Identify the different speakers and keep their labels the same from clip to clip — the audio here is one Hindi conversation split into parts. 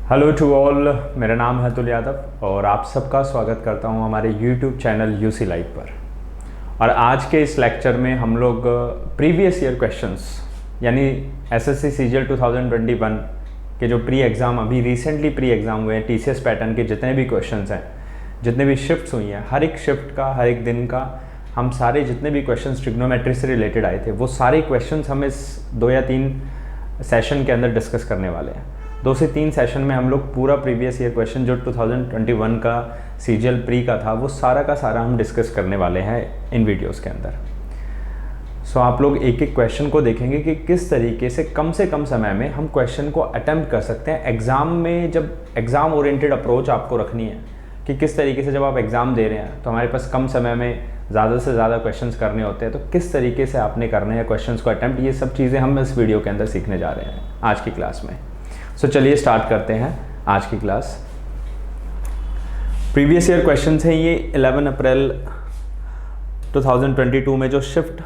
Speaker 1: हेलो टू ऑल, मेरा नाम है अतुल यादव और आप सबका स्वागत करता हूं हमारे यूट्यूब चैनल यूसी लाइव पर। और आज के इस लेक्चर में हम लोग प्रीवियस ईयर क्वेश्चंस यानी एसएससी सीजीएल 2021 के जो प्री एग्ज़ाम अभी रिसेंटली प्री एग्ज़ाम हुए हैं, टीसीएस पैटर्न के जितने भी क्वेश्चंस हैं, जितने भी शिफ्ट्स हुई हैं, हर एक शिफ्ट का, हर एक दिन का हम सारे जितने भी क्वेश्चंस ट्रिग्नोमेट्री से रिलेटेड आए थे वो सारे क्वेश्चंस हम इस 2 या 3 सेशन के अंदर डिस्कस करने वाले हैं। 2 से 3 सेशन में हम लोग पूरा प्रीवियस ईयर क्वेश्चन जो 2021 का सीजीएल प्री का था वो सारा का सारा हम डिस्कस करने वाले हैं इन वीडियोस के अंदर। सो आप लोग एक एक क्वेश्चन को देखेंगे कि किस तरीके से कम समय में हम क्वेश्चन को अटेम्प्ट कर सकते हैं। एग्ज़ाम में जब एग्ज़ाम ओरिएंटेड अप्रोच आपको रखनी है कि किस तरीके से जब आप एग्ज़ाम दे रहे हैं तो हमारे पास कम समय में ज़्यादा से ज़्यादा क्वेश्चंस करने होते हैं, तो किस तरीके से आपने करने हैं क्वेश्चंस को अटेम्प्ट, ये सब चीज़ें हम इस वीडियो के अंदर सीखने जा रहे हैं आज की क्लास में। सो चलिए स्टार्ट करते हैं आज की क्लास। प्रीवियस ईयर क्वेश्चंस हैं ये 11 अप्रैल 2022 में जो शिफ्ट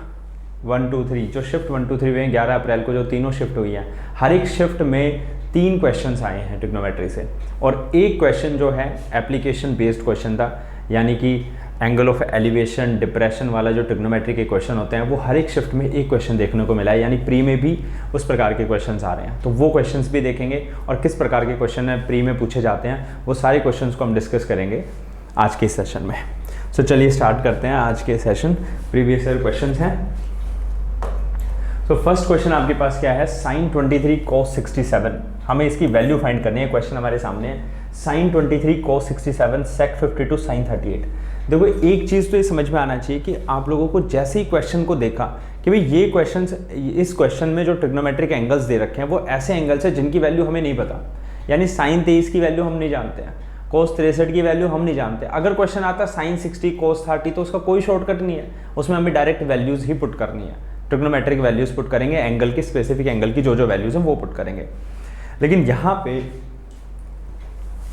Speaker 1: 1, 2, 3 जो शिफ्ट 1, 2, 3 हुए हैं 11 अप्रैल को जो तीनों शिफ्ट हुई हैं, हर एक शिफ्ट में 3 क्वेश्चंस आए हैं ट्रिग्नोमेट्री से और एक क्वेश्चन जो है एप्लीकेशन बेस्ड क्वेश्चन था, यानी कि एंगल ऑफ एलिवेशन डिप्रेशन वाला जो ट्रिग्नोमेट्री के क्वेश्चन होते हैं वो हर एक शिफ्ट में एक क्वेश्चन देखने को मिला है, यानी प्री में भी उस प्रकार के क्वेश्चंस आ रहे हैं। तो वो क्वेश्चंस भी देखेंगे और किस प्रकार के क्वेश्चन है प्री में पूछे जाते हैं वो सारे क्वेश्चंस को हम डिस्कस करेंगे आज के सेशन में। सो चलिए स्टार्ट करते हैं आज के सेशन। प्रीवियस ईयर क्वेश्चन हैं। तो फर्स्ट क्वेश्चन आपके पास क्या है, sin 23 cos 67। हमें इसकी वैल्यू फाइंड करनी है। क्वेश्चन हमारे सामने है sin 23 cos 67 sec 52 sin 38। देखो एक चीज़ तो ये समझ में आना चाहिए कि आप लोगों को जैसे ही क्वेश्चन को देखा कि भाई ये क्वेश्चन, इस क्वेश्चन में जो ट्रिग्नोमेट्रिक एंगल्स दे रखे हैं वो ऐसे एंगल्स हैं जिनकी वैल्यू हमें नहीं पता, यानी sin 23 की वैल्यू हम नहीं जानते हैं, cos 63 की वैल्यू हम नहीं जानते। अगर क्वेश्चन आता sin 60 cos 30 तो उसका कोई शॉर्टकट नहीं है, उसमें हमें डायरेक्ट वैल्यूज़ ही पुट करनी है, ट्रिग्नोमेट्रिक वैल्यूज़ पुट करेंगे, एंगल की स्पेसिफिक एंगल की जो वैल्यूज़ हैं वो पुट करेंगे। लेकिन यहाँ पे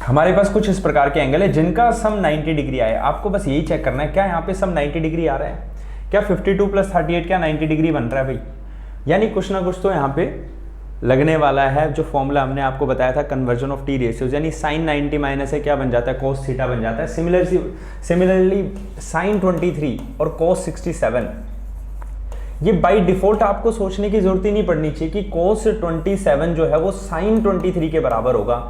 Speaker 1: हमारे पास कुछ इस प्रकार के एंगल है जिनका सम 90 डिग्री आए। आपको बस यही चेक करना है क्या यहाँ पे सम 90 डिग्री आ रहा है, क्या 52 + 38 क्या 90 डिग्री बन रहा है भाई, यानी कुछ ना कुछ तो यहाँ पे लगने वाला है। जो फॉर्मूला हमने आपको बताया था कन्वर्जन ऑफ टी रेशियोज, यानी sin 90 माइनस है क्या बन जाता है, cos थीटा बन जाता है। सिमिलरली sin 23 और cos 67, ये बाय डिफॉल्ट आपको सोचने की जरूरत ही नहीं पड़नी चाहिए कि cos 27 जो है वो sin 23 के बराबर होगा,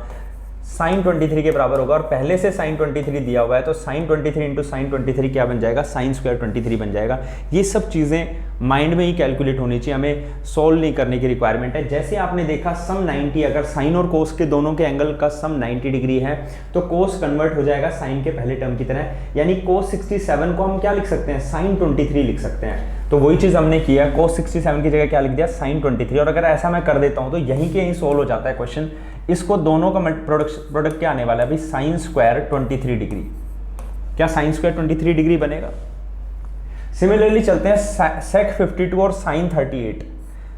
Speaker 1: sin 23 के बराबर होगा और पहले से sin 23 दिया हुआ है तो sin 23 इंटू sin 23 क्या बन जाएगा, sin स्क्वायर 23 बन जाएगा। ये सब चीज़ें माइंड में ही कैलकुलेट होनी चाहिए, हमें सोल्व नहीं करने की रिक्वायरमेंट है। जैसे आपने देखा सम 90, अगर sin और cos के दोनों के एंगल का सम 90 डिग्री है तो cos कन्वर्ट हो जाएगा sin के पहले टर्म की तरह, यानी cos 67 को हम क्या लिख सकते हैं, sin 23 लिख सकते हैं। तो वही चीज़ हमने किया, cos 67 की जगह क्या लिख दिया, sin 23। और अगर ऐसा मैं कर देता हूँ तो यहीं के यहीं सोल्व हो जाता है क्वेश्चन। इसको दोनों का प्रोडक्ट क्या आने वाला है भाई, sin स्क्वायर 23 डिग्री। क्या sin स्क्वायर 23 डिग्री बनेगा। सिमिलरली चलते हैं sec 52 और sin 38।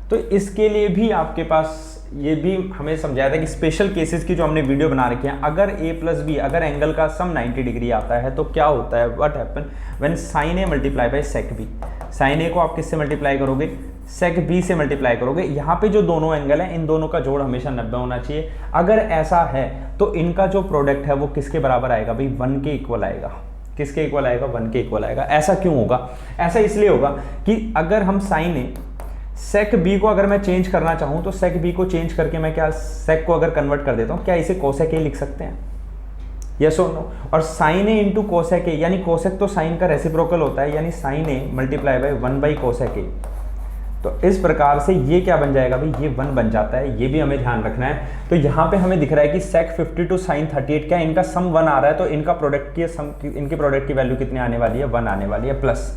Speaker 1: तो इसके लिए भी आपके पास ये भी हमें समझाया था कि स्पेशल केसेस की जो हमने वीडियो बना रखी है, अगर a + b अगर एंगल का सम 90 डिग्री आता है तो क्या होता है, what happen when sin a multiply by sec b। sin a को आप किससे मल्टीप्लाई करोगे, sec b से मल्टीप्लाई करोगे। यहाँ पे जो दोनों एंगल हैं इन दोनों का जोड़ हमेशा 90 होना चाहिए। अगर ऐसा है तो इनका जो प्रोडक्ट है वो किसके बराबर आएगा भाई, 1 के इक्वल आएगा। किसके इक्वल आएगा, 1 के इक्वल आएगा। ऐसा क्यों होगा, ऐसा इसलिए होगा कि अगर हम sin a sec b को अगर मैं चेंज करना चाहूँ तो sec b को चेंज करके मैं क्या sec को अगर कन्वर्ट कर देता हूँ, क्या इसे cosec a लिख सकते हैं, यस और नो। और sin a into cosec a, यानी cosec तो sin का रेसिप्रोकल होता है, यानी sin a multiply by 1/cosec a। तो इस प्रकार से ये क्या बन जाएगा भाई, ये 1 बन जाता है। ये भी हमें ध्यान रखना है। तो यहाँ पे हमें दिख रहा है कि sec 52 sin 38 क्या इनका सम 1 आ रहा है, तो इनका प्रोडक्ट की सम, इनके प्रोडक्ट की वैल्यू कितनी आने वाली है, 1 आने वाली है। प्लस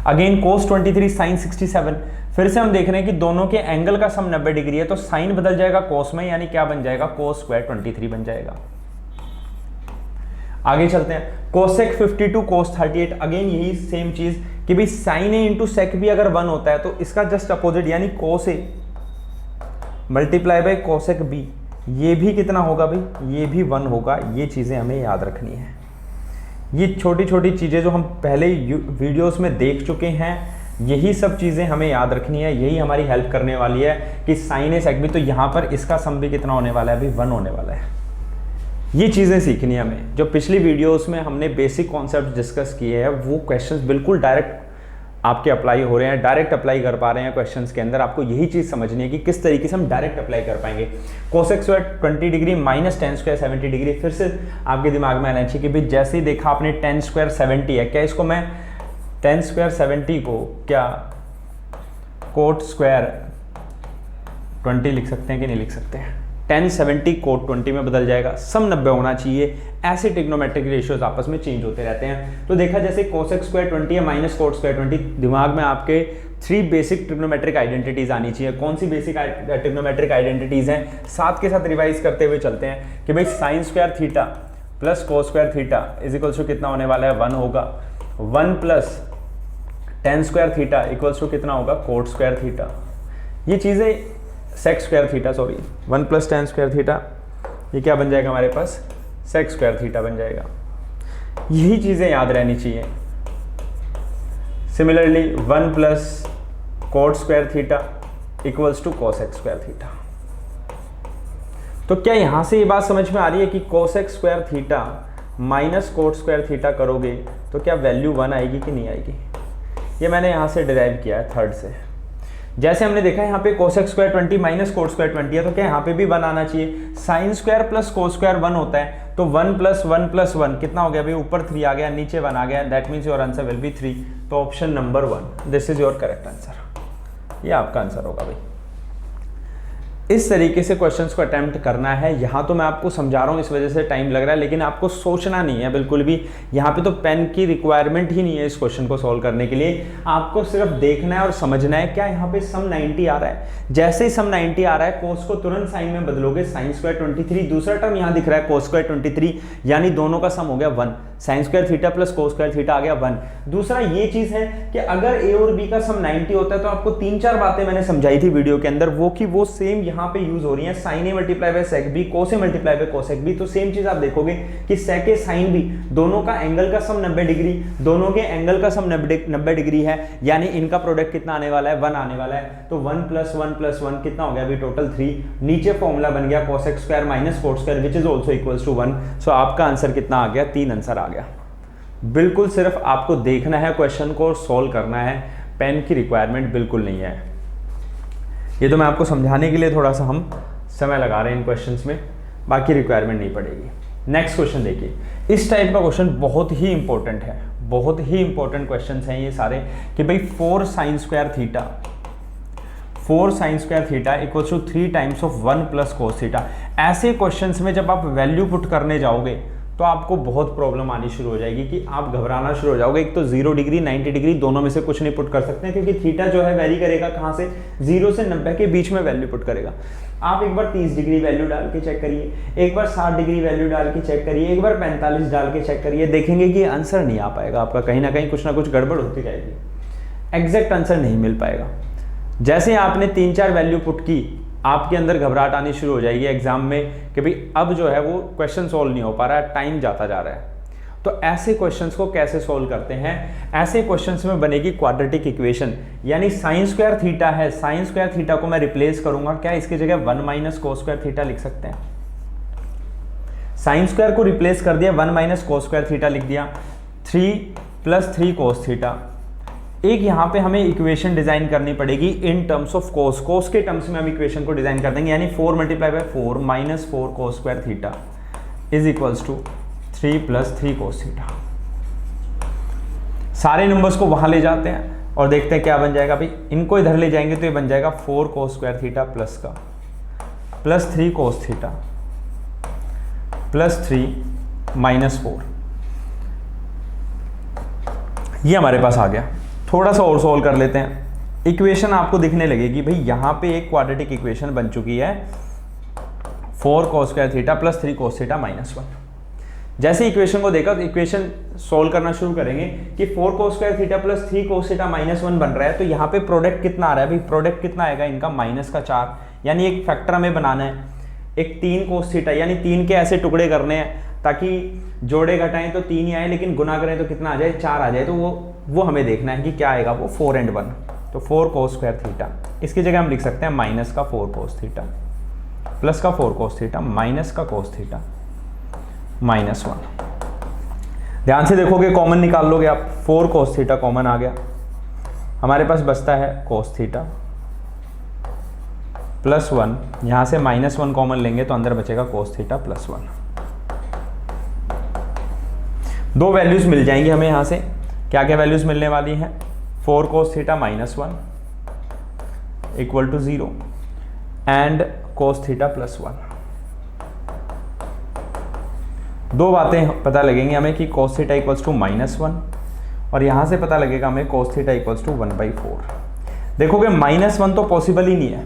Speaker 1: अगेन cos 23 sin 67, फिर से हम देख रहे हैं कि दोनों के एंगल का सम 90 डिग्री है तो साइन बदल जाएगा cos में, यानी क्या बन जाएगा, cos स्क्वायर 23 बन जाएगा। आगे चलते हैं, cosec 52 cos 38, अगेन यही सेम चीज कि भाई sin a into sec b अगर 1 होता है तो इसका जस्ट अपोजिट यानी cos a multiply by cosec b, ये भी कितना होगा भाई, ये भी 1 होगा। ये चीजें हमें याद रखनी है। ये छोटी छोटी चीजें जो हम पहले वीडियोस में देख चुके हैं, यही सब चीज़ें हमें याद रखनी है, यही हमारी हेल्प करने वाली है कि sin a sec b, तो यहाँ पर इसका सम भी कितना होने वाला है अभी, 1 होने वाला है। ये चीज़ें सीखनी है हमें। जो पिछली वीडियोस में हमने बेसिक कॉन्सेप्ट डिस्कस किए हैं वो क्वेश्चंस बिल्कुल डायरेक्ट आपके अप्लाई हो रहे हैं, डायरेक्ट अप्लाई कर पा रहे हैं क्वेश्चंस के अंदर। आपको यही चीज़ समझनी है कि किस तरीके से हम डायरेक्ट अप्लाई कर पाएंगे। Cosec square 20 degree minus ten square 70 degree, फिर से आपके दिमाग में आना चाहिए कि भाई जैसे ही देखा आपने टेन स्क्वायर 70 है, क्या इसको मैं टेन स्क्वायर 70 को क्या कोट स्क्वायर 20 लिख सकते हैं कि नहीं लिख सकते हैं? 1070 कोट 20 में बदल जाएगा, सम 90 होना चाहिए। ऐसे ट्रिग्नोमेट्रिक रेशियोज आपस में चेंज होते रहते हैं। तो देखा जैसे कोसेक स्क्वायर 20 है माइनस कोट स्क्वायर 20, दिमाग में आपके 3 बेसिक ट्रिग्नोमेट्रिक आइडेंटिटीज आनी चाहिए। कौन सी बेसिक ट्रिग्नोमेट्रिक आइडेंटिटीज हैं, साथ के साथ रिवाइज करते हुए चलते हैं कि भाई sine square theta plus cos square theta is equals to कितना होने वाला है? 1 होगा। 1 plus tan square theta equals to कितना होगा? Cot square theta. ये चीज़ें sec square theta, sorry 1 plus tan square theta, ये क्या बन जाएगा हमारे पास? सेक स्क्वायर थीटा बन जाएगा। यही चीज़ें याद रहनी चाहिए। Similarly 1 plus cot square theta equals to cosec square theta. तो क्या यहाँ से ये बात समझ में आ रही है कि cosec square theta minus cot square theta करोगे तो क्या वैल्यू 1 आएगी कि नहीं आएगी? ये मैंने यहाँ से डिराइव किया है थर्ड से। जैसे हमने देखा यहाँ पे cosec square 20 minus cot square 20 है, तो क्या यहाँ पे भी 1 आना चाहिए? Sine square plus cos square 1 होता है, तो 1 प्लस 1 प्लस 1 कितना हो गया भाई? ऊपर 3 आ गया, नीचे 1 आ गया, that means your answer will be 3। तो option number 1 this is your correct answer, ये आपका आंसर होगा भाई। इस तरीके से क्वेश्चंस को अटेम्प्ट करना है। यहाँ तो मैं आपको समझा रहा हूँ इस वजह से टाइम लग रहा है, लेकिन आपको सोचना नहीं है बिल्कुल भी। यहाँ पे तो पेन की रिक्वायरमेंट ही नहीं है इस क्वेश्चन को सॉल्व करने के लिए। आपको सिर्फ देखना है और समझना है क्या यहाँ पे सम 90 आ रहा है। जैसे ही सम 90 आ रहा है कोस को तुरंत साइन में बदलोगे, साइन स्क्वायर 23, दूसरा टर्म यहाँ दिख रहा है कोस स्क्वायर 23, यानी दोनों का सम हो गया 1। Sine square theta plus cos square theta आ गया 1। दूसरा ये चीज है कि अगर ए और बी का सम 90 होता है तो आपको 3-4 बातें मैंने समझाई थी वीडियो के अंदर, वो कि वो सेम यहाँ पे यूज हो रही है। Sine A multiply by sec B, cos A multiply by cosec B, तो सेम चीज आप देखोगे कि सेक ए साइन बी दोनों का एंगल का सम 90 डिग्री, दोनों के एंगल का सम 90 डिग्री है, यानी इनका प्रोडक्ट कितना आने वाला है? 1 आने वाला है। तो 1 प्लस 1 प्लस 1 कितना हो गया अभी? टोटल 3। नीचे फॉर्मूला बन गया cosec square minus cot square which is also equals to 1। So आपका आंसर कितना आ गया? 3 आंसर आ गया। बिल्कुल सिर्फ आपको देखना है क्वेश्चन को और सॉल्व करना है, पेन की रिक्वायरमेंट बिल्कुल नहीं है। ये तो मैं आपको समझाने के लिए थोड़ा सा हम समय लगा रहे हैं इन क्वेश्चंस में, बाकी रिक्वायरमेंट नहीं पड़ेगी। नेक्स्ट क्वेश्चन देखिए, इस टाइप का क्वेश्चन बहुत ही इंपॉर्टेंट है, बहुत ही इंपॉर्टेंट क्वेश्चन हैं ये सारे कि भाई 4 sine square theta equals to 3 times of 1 plus cos theta. ऐसे क्वेश्चंस में जब आप वैल्यू पुट करने जाओगे तो आपको बहुत प्रॉब्लम आनी शुरू हो जाएगी कि आप घबराना शुरू हो जाओगे। एक तो 0 डिग्री 90 डिग्री दोनों में से कुछ नहीं पुट कर सकते हैं, क्योंकि थीटा जो है वेरी करेगा कहाँ से? 0 से 90 के बीच में वैल्यू पुट करेगा। आप एक बार 30 डिग्री वैल्यू डाल के चेक करिए, एक बार 60 डिग्री वैल्यू डाल के चेक करिए, एक बार 45 डाल के चेक करिए, देखेंगे कि आंसर नहीं आ पाएगा आपका। कहीं ना कहीं कुछ ना कुछ गड़बड़ होती जाएगी, एग्जैक्ट आंसर नहीं मिल पाएगा। जैसे आपने 3-4 वैल्यू पुट की, आपके अंदर घबराहट आनी शुरू हो जाएगी एग्जाम में कि भाई अब जो है वो क्वेश्चन सॉल्व नहीं हो पा रहा है, टाइम जाता जा रहा है। तो ऐसे क्वेश्चंस को कैसे सॉल्व करते हैं? ऐसे क्वेश्चंस में बनेगी क्वाड्रेटिक इक्वेशन, यानी साइन स्क्वायर थीटा है, साइन स्क्वायर थीटा को मैं रिप्लेस करूंगा, क्या इसकी जगह 1 माइनस कोस स्क्वायर थीटा लिख सकते हैं? साइन स्क्वायर को रिप्लेस कर दिया, 1 माइनस कोस स्क्वायर थीटा लिख दिया, 3 प्लस 3 कोस थीटा। एक यहाँ पे हमें इक्वेशन डिजाइन करनी पड़ेगी इन टर्म्स ऑफ कोस, कोस के टर्म्स में हम इक्वेशन को डिजाइन कर देंगे, यानी 4 multiply by 4 minus 4 cos square theta is equals to 3 plus 3 cos theta. सारे नंबर्स को वहां ले जाते हैं और देखते हैं क्या बन जाएगा भाई। इनको इधर ले जाएंगे तो ये बन जाएगा 4 कोस स्क्वायर थीटा प्लस का plus 3 cos theta plus 3 minus 4, ये हमारे पास आ गया। थोड़ा सा और सॉल्व कर लेते हैं। इक्वेशन आपको दिखने लगेगी भाई, यहाँ पे एक क्वाड्रेटिक इक्वेशन बन चुकी है 4 cos square theta plus 3 cos theta minus 1। जैसे इक्वेशन को देखा तो इक्वेशन सॉल्व करना शुरू करेंगे कि 4 cos square theta plus 3 cos theta minus 1 बन रहा है, तो यहाँ पे प्रोडक्ट कितना आ रहा है भाई? प्रोडक्ट कितना आएगा इनका? माइनस का 4, यानी एक फैक्टर हमें बनाना है। एक 3 कोस थीटा, यानी 3 के ऐसे टुकड़े करने हैं ताकि जोड़े घटाएं तो 3 ही आए, लेकिन गुना करें तो कितना आ जाए? 4 आ जाए। तो वो हमें देखना है कि क्या आएगा वो 4 and 1। तो 4 कोस स्क्वायर थीटा, इसकी जगह हम लिख सकते हैं माइनस का 4 कोस थीटा प्लस का 4 कोस थीटा माइनस का कोस थीटा -1। ध्यान से देखोगे, कॉमन निकाल लोगे आप, 4 cos थीटा कॉमन आ गया, हमारे पास बचता है cos थीटा +1, यहाँ से -1 कॉमन लेंगे तो अंदर बचेगा cos थीटा +1। 2 वैल्यूज मिल जाएंगी हमें यहाँ से। क्या क्या वैल्यूज मिलने वाली हैं? 4 cos theta -1 equal to 0 and cos theta +1। 2 बातें पता लगेंगी हमें कि cos थीटा इक्वल्स टू -1 और यहाँ से पता लगेगा हमें cos थीटा इक्वल्स टू 1/4। देखोगे -1 तो पॉसिबल ही नहीं है।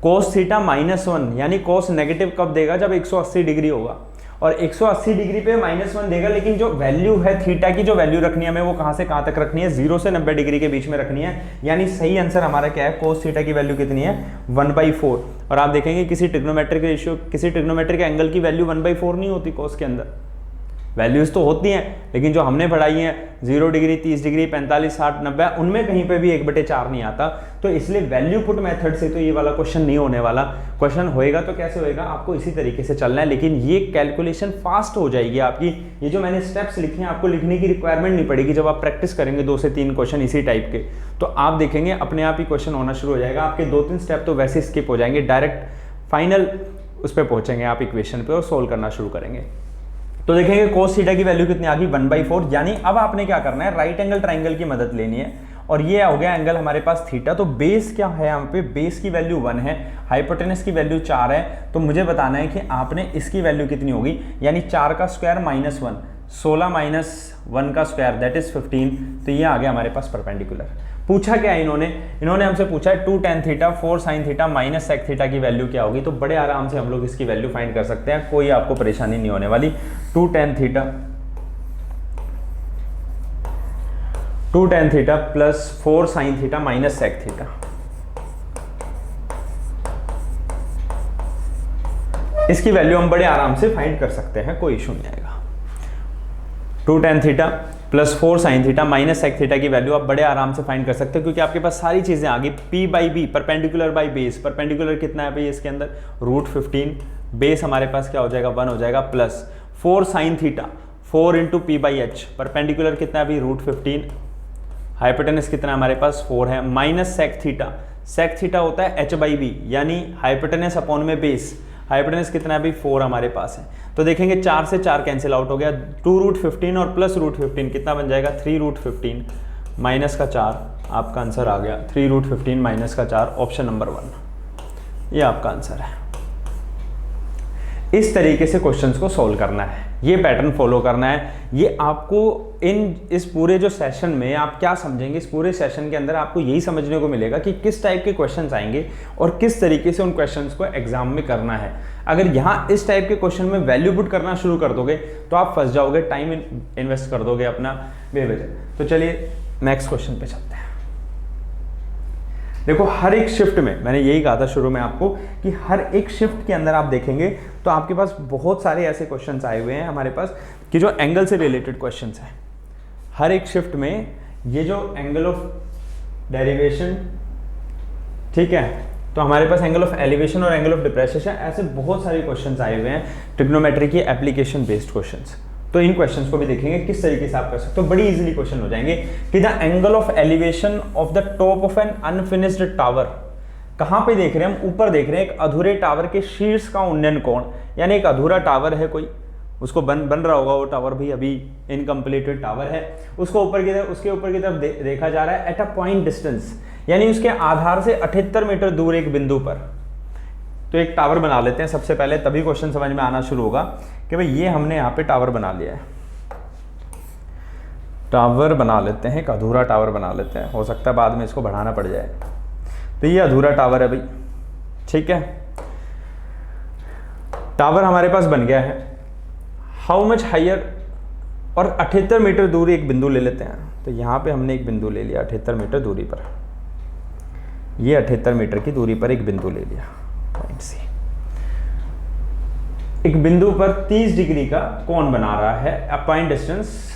Speaker 1: cos थीटा -1 यानी cos नेगेटिव कब देगा? जब 180 डिग्री होगा, और 180 डिग्री पे -1 देगा, लेकिन जो वैल्यू है थीटा की, जो वैल्यू रखनी है हमें, वो कहाँ से कहाँ तक रखनी है? 0 से 90 डिग्री के बीच में रखनी है। यानी सही आंसर हमारा क्या है? cos थीटा की वैल्यू कितनी है? 1/4। और आप देखेंगे किसी ट्रिग्नोमेट्रिक रेशियो, किसी ट्रिग्नोमेट्रिक एंगल की वैल्यू 1/4 नहीं होती cos के अंदर। वैल्यूज तो होती हैं, लेकिन जो हमने पढ़ाई हैं 0 डिग्री, 30 डिग्री, 45, 60, 90, उनमें कहीं पे भी 1/4 नहीं आता। तो इसलिए वैल्यू पुट मेथड से तो ये वाला क्वेश्चन नहीं होने वाला। क्वेश्चन होएगा तो कैसे होएगा? आपको इसी तरीके से चलना है, लेकिन ये कैलकुलेशन फास्ट हो जाएगी आपकी। ये जो मैंने स्टेप्स लिखे हैं, आपको लिखने की रिक्वायरमेंट नहीं पड़ेगी। जब आप प्रैक्टिस करेंगे 2 से 3 क्वेश्चन इसी टाइप के, तो आप देखेंगे अपने आप ही क्वेश्चन होना शुरू हो जाएगा। आपके 2-3 स्टेप तो वैसे स्किप हो जाएंगे, डायरेक्ट फाइनल उस पर पहुंचेंगे आप इक्वेशन पे और सोल्व करना शुरू करेंगे। तो देखेंगे cos थीटा की वैल्यू कितनी आ गई? 1/4। यानी अब आपने क्या करना है? राइट एंगल ट्राइंगल की मदद लेनी है, और ये हो गया एंगल हमारे पास थीटा। तो बेस क्या है यहाँ पे? बेस की वैल्यू 1 है, हाइपोटेनस की वैल्यू 4 है। तो मुझे बताना है कि आपने इसकी वैल्यू कितनी होगी, यानी 4 का स्क्वायर -1, 16 - 1 का स्क्वायर दैट इज 15। तो ये आ गया हमारे पास परपेंडिकुलर। पूछा क्या है इन्होंने हमसे पूछा है 2 tan theta 4 sin theta minus sec theta की वैल्यू क्या होगी। तो बड़े आराम से हम लोग इसकी वैल्यू फाइंड कर सकते हैं, कोई आपको परेशानी नहीं होने वाली। 2 tan theta plus 4 sin theta minus sec theta, इसकी वैल्यू हम बड़े आराम से फाइंड कर सकते हैं, कोई इशू नहीं आएगा। 2 tan theta plus 4 sin theta minus sec theta की वैल्यू आप बड़े आराम से फाइंड कर सकते हो, क्योंकि आपके पास सारी चीजें आ गई। P/B perpendicular by base, perpendicular कितना है भाई इसके अंदर? √15। बेस हमारे पास क्या हो जाएगा? 1 हो जाएगा, plus 4 sin theta 4 × P/H, perpendicular कितना है भाई? √15। हाइपोटेनस कितना हमारे पास? 4 है, minus sec theta. sec theta होता है H/B, यानी हाइपोटेनस अपॉन में बेस। हाइपोटेनस कितना है भाई? 4 हमारे पास है। तो देखेंगे 4 से 4 कैंसिल आउट हो गया, 2√15 और प्लस √15 कितना बन जाएगा? 3√15 माइनस का 4, आपका आंसर आ गया 3√15 माइनस का 4, ऑप्शन नंबर 1, ये आपका आंसर है। इस तरीके से क्वेश्चंस को सॉल्व करना है, ये पैटर्न फॉलो करना है। ये आपको इस पूरे जो सेशन में आप क्या समझेंगे, इस पूरे सेशन के अंदर आपको यही समझने को मिलेगा कि किस टाइप के क्वेश्चंस आएंगे और किस तरीके से उन क्वेश्चंस को एग्जाम में करना है। अगर यहाँ इस टाइप के क्वेश्चन में वैल्यू पुट करना शुरू कर दोगे तो आप फंस जाओगे, टाइम इन्वेस्ट कर दोगे अपना बेवजह। तो चलिए नेक्स्ट क्वेश्चन पे चलते हैं। देखो हर एक शिफ्ट में, मैंने यही कहा था शुरू में आपको कि हर एक शिफ्ट के अंदर आप देखेंगे तो आपके पास बहुत सारे ऐसे क्वेश्चंस आए हुए हैं हमारे पास कि जो एंगल से रिलेटेड क्वेश्चंस हैं। हर एक शिफ्ट में ये जो एंगल ऑफ डेरिवेशन, ठीक है, तो हमारे पास एंगल ऑफ एलिवेशन और एंगल ऑफ डिप्रेशन, ऐसे बहुत सारे क्वेश्चंस आए हुए हैं ट्रिग्नोमेट्री की एप्लीकेशन बेस्ड क्वेश्चंस। तो इन क्वेश्चंस को भी देखेंगे किस तरीके से आप कर सकते हो। बड़ी इजीली क्वेश्चन हो जाएंगे कि the angle of elevation of the top of an unfinished tower. कहां पे देख रहे हैं हम? ऊपर देख रहे हैं एक अधूरे टावर के शीर्ष का उन्नयन कोण, यानी एक अधूरा टावर है कोई, उसको बन रहा होगा वो टावर भी, अभी इनकम्प्लीटेड टावर है, उसको उसके ऊपर की तरफ देखा जा रहा है एट अ पॉइंट डिस्टेंस, यानी उसके आधार से 78 मीटर दूर एक बिंदु पर। तो एक टावर बना लेते हैं सबसे पहले, तभी क्वेश्चन समझ में आना शुरू होगा कि भाई ये हमने यहाँ पे टावर बना लिया है। टावर बना लेते हैं, एक अधूरा टावर बना लेते हैं, हो सकता है बाद में इसको बढ़ाना पड़ जाए। तो ये अधूरा टावर है भाई, ठीक है, टावर हमारे पास बन गया है। हाउ मच हायर, और 78 मीटर दूर एक बिंदु ले लेते हैं। तो यहाँ पे हमने एक बिंदु ले लिया 78 मीटर दूरी पर, ये 78 मीटर की दूरी पर एक बिंदु ले लिया पॉइंट सी। एक बिंदु पर 30 डिग्री का कोण बना रहा है, a point distance,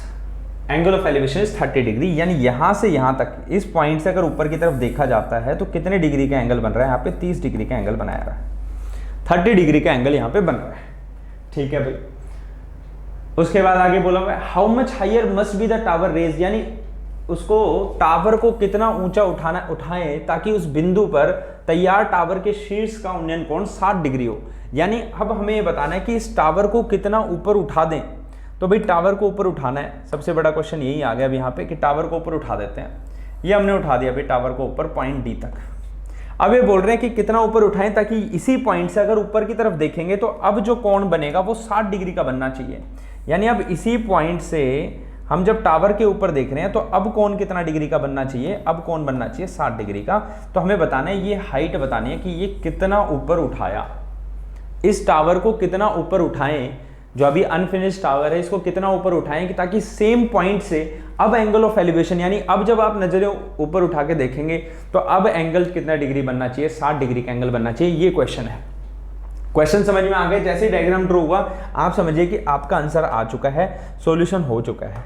Speaker 1: angle of elevation is 30 degree, यानी यहां से यहां तक इस पॉइंट से अगर ऊपर की तरफ देखा जाता है तो कितने डिग्री का एंगल बन रहा है? यहाँ पे 30 डिग्री का एंगल बनाया रहा है, 30 डिग्री का एंगल यहाँ पे बन रहा है, ठीक है भाई। उसके बाद आगे बोला हुआ है how much higher must be the tower raised, यानी उसको टावर को कितना ऊंचा उठाएं ताकि उस बिंदु पर तैयार टावर के शीर्ष का उन्नयन कोण 60 डिग्री हो। यानी अब हमें ये बताना है कि इस टावर को कितना ऊपर उठा दें। तो भाई टावर को ऊपर उठाना है, सबसे बड़ा क्वेश्चन यही आ गया अब यहाँ पे कि टावर को ऊपर उठा देते हैं। ये हमने उठा दिया भाई टावर को ऊपर पॉइंट डी तक। अब ये बोल रहे हैं कि कितना ऊपर उठाएं ताकि इसी पॉइंट से अगर ऊपर की तरफ देखेंगे तो अब जो कोण बनेगा वो 60 डिग्री का बनना चाहिए। यानी अब इसी पॉइंट से हम जब टावर के ऊपर देख रहे हैं तो अब कोण कितना डिग्री का बनना चाहिए, अब कोण बनना चाहिए 60 डिग्री का। तो हमें बताना है, ये हाइट बतानी है कि ये कितना ऊपर उठाया, इस टावर को कितना ऊपर उठाएं, जो अभी अनफिनिश्ड टावर है इसको कितना ऊपर उठाएं कि ताकि सेम पॉइंट से अब एंगल ऑफ एलिवेशन, यानी अब जब आप नजरें ऊपर उठा के देखेंगे तो अब एंगल कितना डिग्री बनना चाहिए, 60 डिग्री का एंगल बनना चाहिए। ये क्वेश्चन है। क्वेश्चन समझ में आ गए? जैसे ही डायग्राम ड्रॉ हुआ आप समझिए कि आपका आंसर आ चुका है, सॉल्यूशन हो चुका है,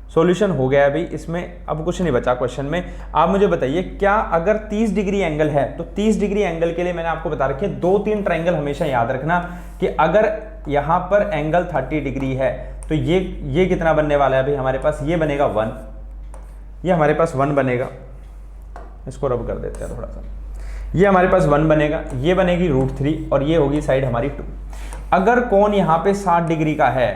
Speaker 1: सॉल्यूशन हो गया अभी। इसमें अब कुछ नहीं बचा क्वेश्चन में। आप मुझे बताइए क्या अगर 30 डिग्री एंगल है तो 30 डिग्री एंगल के लिए मैंने आपको बता रखी है 2-3 ट्रायंगल हमेशा याद रखना कि अगर यहां पर एंगल 30 डिग्री है तो ये कितना बनने वाला है भाई हमारे पास, ये बनेगा 1, ये हमारे पास 1 बनेगा, इसको रब कर देते हैं थोड़ा सा, ये हमारे पास 1 बनेगा, ये बनेगी √3 और ये होगी साइड हमारी 2। अगर कोण यहाँ पे 60 डिग्री का है,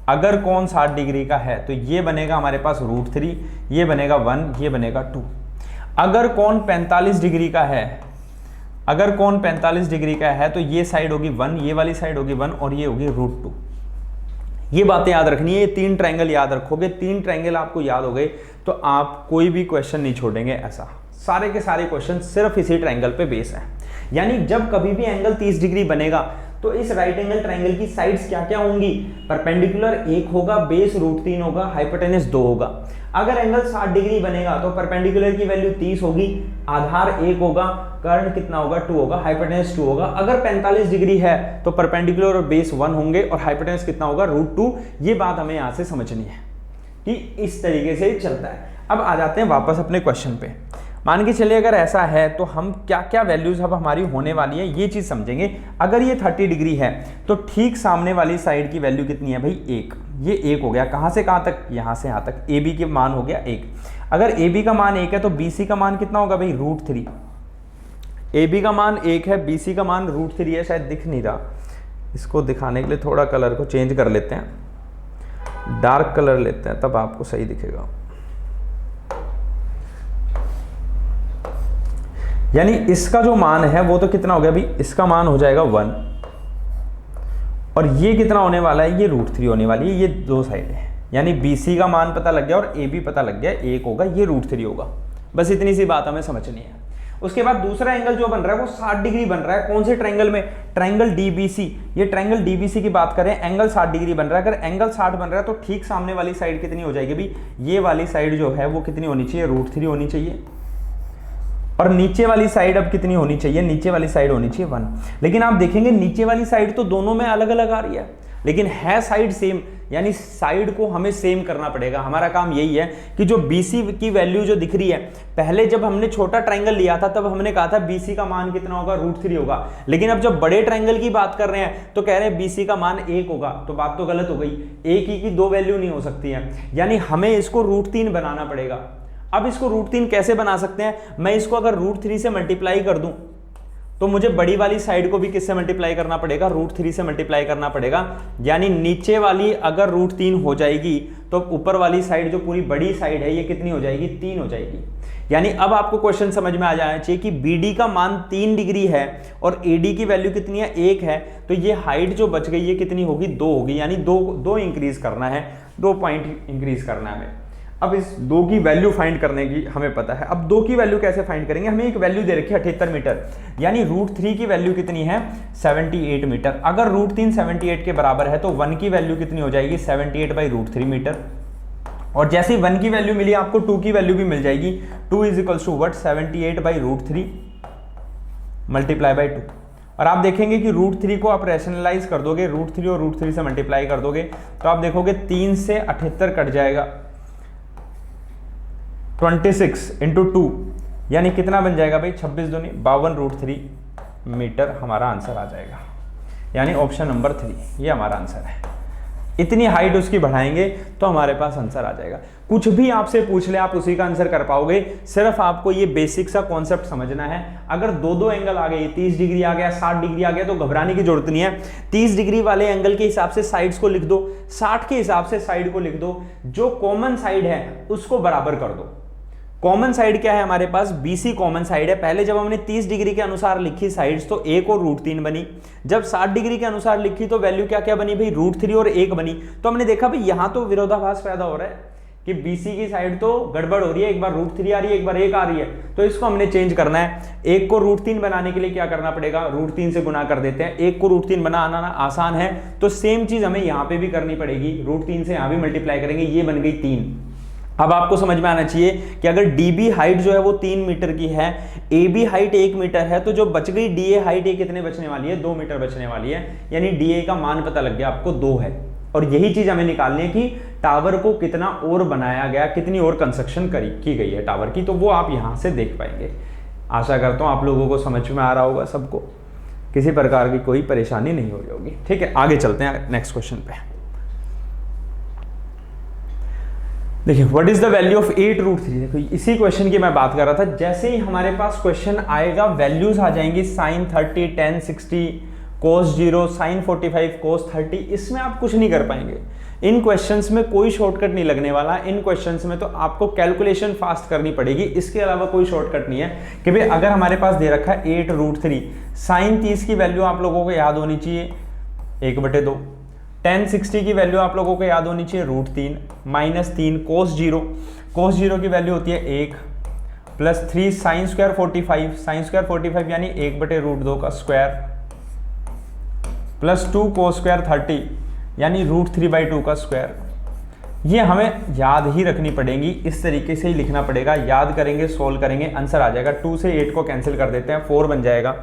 Speaker 1: अगर कोण 60 डिग्री का है तो ये बनेगा हमारे पास √3, ये बनेगा 1, ये बनेगा 2। अगर कोण 45 डिग्री का है, अगर कोण 45 डिग्री का है तो ये साइड होगी 1, ये वाली साइड होगी 1 और ये होगी √2। ये बातें याद रखनी है, ये 3 ट्रायंगल याद रखोगे, 3 ट्रायंगल आपको याद हो गए तो आप कोई भी क्वेश्चन नहीं छोड़ेंगे। ऐसा सारे के सारे क्वेश्चन सिर्फ इसी ट्रायंगल पे बेस है। यानी जब कभी भी एंगल 30 डिग्री बनेगा तो इस राइट एंगल ट्रायंगल की साइड्स क्या क्या होंगी, परपेंडिकुलर 1 होगा, बेस √3 होगा, हाइपोटेनस 2 होगा। अगर एंगल 60 डिग्री बनेगा तो परपेंडिकुलर की वैल्यू 30 होगी, आधार 1 होगा, कर्ण कितना होगा 2 होगा, हाइपोटेनस 2 होगा। अगर 45 डिग्री है तो परपेंडिकुलर और बेस 1 होंगे और हाइपोटेनस कितना होगा √2। ये बात हमें यहां से समझनी है कि इस तरीके से चलता है। अब आ जाते हैं वापस अपने क्वेश्चन पे। मान के चलिए अगर ऐसा है तो हम क्या क्या वैल्यूज अब हमारी होने वाली है ये चीज समझेंगे। अगर ये 30 डिग्री है तो ठीक सामने वाली साइड की वैल्यू कितनी है भाई 1, ये 1 हो गया। कहां से कहां तक, यहां से यहां तक। AB के मान हो गया 1। अगर AB का मान 1 है तो BC का मान कितना होगा भाई √3। AB का मान 1 है, BC का मान √3 है। शायद दिख नहीं रहा, इसको दिखाने के लिए थोड़ा कलर को चेंज कर लेते हैं, डार्क कलर लेते हैं तब आपको सही दिखेगा। यानी इसका जो मान है वो तो कितना हो गया भाई, इसका मान हो जाएगा 1 और ये कितना होने वाला है, ये √3 होने वाली है। ये 2 साइड है, यानी BC का मान पता लग गया और AB पता लग गया, 1 होगा, ये √3 होगा। बस इतनी सी बात हमें समझनी है। उसके बाद दूसरा एंगल जो बन रहा है वो 60 डिग्री बन रहा है। कौन से ट्रायंगल में, ट्रायंगल DBC। ये ट्रायंगल DBC की बात करें, एंगल 60 डिग्री बन रहा है। अगर एंगल 60 बन रहा है तो ठीक सामने वाली साइड कितनी हो जाएगी भाई, ये वाली साइड जो है वो कितनी होनी चाहिए, √3 होनी चाहिए। और नीचे वाली साइड अब कितनी होनी चाहिए, नीचे वाली साइड होनी चाहिए 1। लेकिन आप देखेंगे नीचे वाली साइड तो दोनों में अलग अलग आ रही है, लेकिन है साइड सेम। यानी साइड को हमें सेम करना पड़ेगा। हमारा काम यही है कि जो BC की वैल्यू जो दिख रही है, पहले जब हमने छोटा ट्रायंगल लिया था तब हमने कहा था BC का मान कितना होगा, √3 होगा। लेकिन अब जब बड़े ट्रायंगल की बात कर रहे हैं तो कह रहे हैं BC का मान 1 होगा, तो बात तो गलत हो गई। एक ही की 2 वैल्यू नहीं हो सकती है, यानी हमें इसको √3 बनाना पड़ेगा। अब इसको √3 कैसे बना सकते हैं, मैं इसको अगर √3 से मल्टीप्लाई कर दूं तो मुझे बड़ी वाली साइड को भी किससे मल्टीप्लाई करना पड़ेगा, √3 से मल्टीप्लाई करना पड़ेगा। यानी नीचे वाली अगर √3 हो जाएगी तो ऊपर वाली साइड जो पूरी बड़ी साइड है ये कितनी हो जाएगी, 3 हो जाएगी। यानी अब आपको क्वेश्चन समझ में आ जाना चाहिए कि BD का मान 3 डिग्री है और AD की वैल्यू कितनी है, 1 है। तो ये हाइट जो बच गई ये कितनी होगी, 2 होगी। यानी 2 इंक्रीज करना है, 2 पॉइंट इंक्रीज करना है हमें। अब इस 2 की वैल्यू फाइंड करने की हमें पता है। अब 2 की वैल्यू कैसे फाइंड करेंगे, हमें एक वैल्यू दे रखी है 78 मीटर, यानी √3 की वैल्यू कितनी है, 78 मीटर। अगर √3 78 के बराबर है तो 1 की वैल्यू कितनी हो जाएगी, 78/√3 मीटर। और जैसे ही 1 की वैल्यू मिली आपको 2 की वैल्यू भी मिल जाएगी। 2 is equals to what, 78/√3 multiply by 2। और आप देखेंगे कि √3 को आप रैशनलाइज कर दोगे, √3 और √3 से मल्टीप्लाई कर दोगे तो आप देखोगे 3 से 78 कट जाएगा, 26 × 2 यानी कितना बन जाएगा भाई, 26 दूनी 52√3 मीटर हमारा आंसर आ जाएगा। यानी ऑप्शन नंबर 3 ये हमारा आंसर है। इतनी हाइट उसकी बढ़ाएंगे तो हमारे पास आंसर आ जाएगा। कुछ भी आपसे पूछ ले आप उसी का आंसर कर पाओगे, सिर्फ आपको ये बेसिक सा कॉन्सेप्ट समझना है। अगर दो दो एंगल आ गए, 30 डिग्री आ गया, 60 डिग्री आ गया, तो घबराने की जरूरत नहीं है। 30 डिग्री वाले एंगल के हिसाब से साइड्स को लिख दो, 60 के हिसाब से साइड को लिख दो, जो कॉमन साइड है उसको बराबर कर दो। कॉमन साइड क्या है हमारे पास, BC कॉमन साइड है। पहले जब हमने 30 डिग्री के अनुसार लिखी साइड्स तो 1 और √3 बनी, जब 60 डिग्री के अनुसार लिखी तो वैल्यू क्या क्या बनी भाई, √3 और 1 बनी। तो हमने देखा भाई यहां तो विरोधाभास पैदा हो रहा है कि BC की साइड तो गड़बड़ हो रही है, एक बार √3 आ रही है, एक बार 1 आ रही है, तो इसको हमने चेंज करना है। 1 को √3 बनाने के लिए क्या करना पड़ेगा, √3 से गुना कर देते हैं। 1 को √3 बनाना आसान है, तो सेम चीज हमें यहाँ पे भी करनी पड़ेगी, √3 से यहाँ भी मल्टीप्लाई करेंगे, ये बन गई 3। अब आपको समझ में आना चाहिए कि अगर DB हाइट जो है वो 3 मीटर की है, AB हाइट 1 मीटर है, तो जो बच गई DA हाइट ये कितने बचने वाली है, 2 मीटर बचने वाली है। यानी DA का मान पता लग गया आपको 2 है। और यही चीज हमें निकालनी है कि टावर को कितना और बनाया गया, कितनी और कंस्ट्रक्शन की गई है टावर की, तो वो आप यहां से देख पाएंगे। आशा करता हूं आप लोगों को समझ में आ रहा होगा, सबको किसी प्रकार की कोई परेशानी नहीं हो रही होगी। ठीक है, आगे चलते हैं नेक्स्ट क्वेश्चन पे। देखिए what is the value of 8√3। देखो इसी क्वेश्चन की मैं बात कर रहा था। जैसे ही हमारे पास क्वेश्चन आएगा वैल्यूज आ जाएंगी sin 30, tan 60, cos 0, sin 45, cos 30। इसमें आप कुछ नहीं कर पाएंगे। इन क्वेश्चंस में कोई शॉर्टकट नहीं लगने वाला। इन क्वेश्चंस में तो आपको कैलकुलेशन फास्ट करनी पड़ेगी, इसके अलावा कोई शॉर्टकट नहीं है। कि भाई अगर हमारे पास दे रखा है 8√3, sin 30 की वैल्यू आप लोगों को याद होनी चाहिए 1/2, tan 60 की वैल्यू आप लोगों को याद होनी चाहिए √3 -3, cos 0 की वैल्यू होती है 1 +3 sin स्क्वायर 45 यानी 1/√2 का स्क्वायर +2 cos स्क्वायर 30 यानी √3/2 का स्क्वायर। ये हमें याद ही रखनी पड़ेगी, इस तरीके से ही लिखना पड़ेगा। याद करेंगे, सोल्व करेंगे, आंसर आ जाएगा। 2 से 8 को कैंसिल कर देते हैं, 4 बन जाएगा।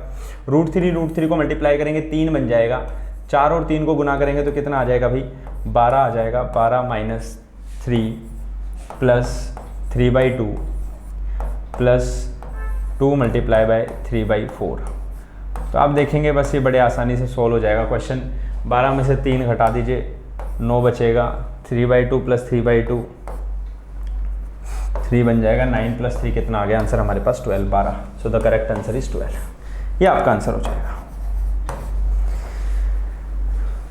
Speaker 1: √3 को मल्टीप्लाई करेंगे 3 बन जाएगा। 4 और 3 को गुना करेंगे तो कितना आ जाएगा भाई, 12 आ जाएगा। 12 - 3 +3/2 +2 × 3/4। तो आप देखेंगे बस ये बड़े आसानी से सोल्व हो जाएगा क्वेश्चन। 12 में से 3 घटा दीजिए, 9 बचेगा। 3/2 + 3/2 3 बन जाएगा। 9 + 3 कितना आ गया, आंसर हमारे पास 12। So the correct answer is 12। ये आपका आंसर हो जाएगा।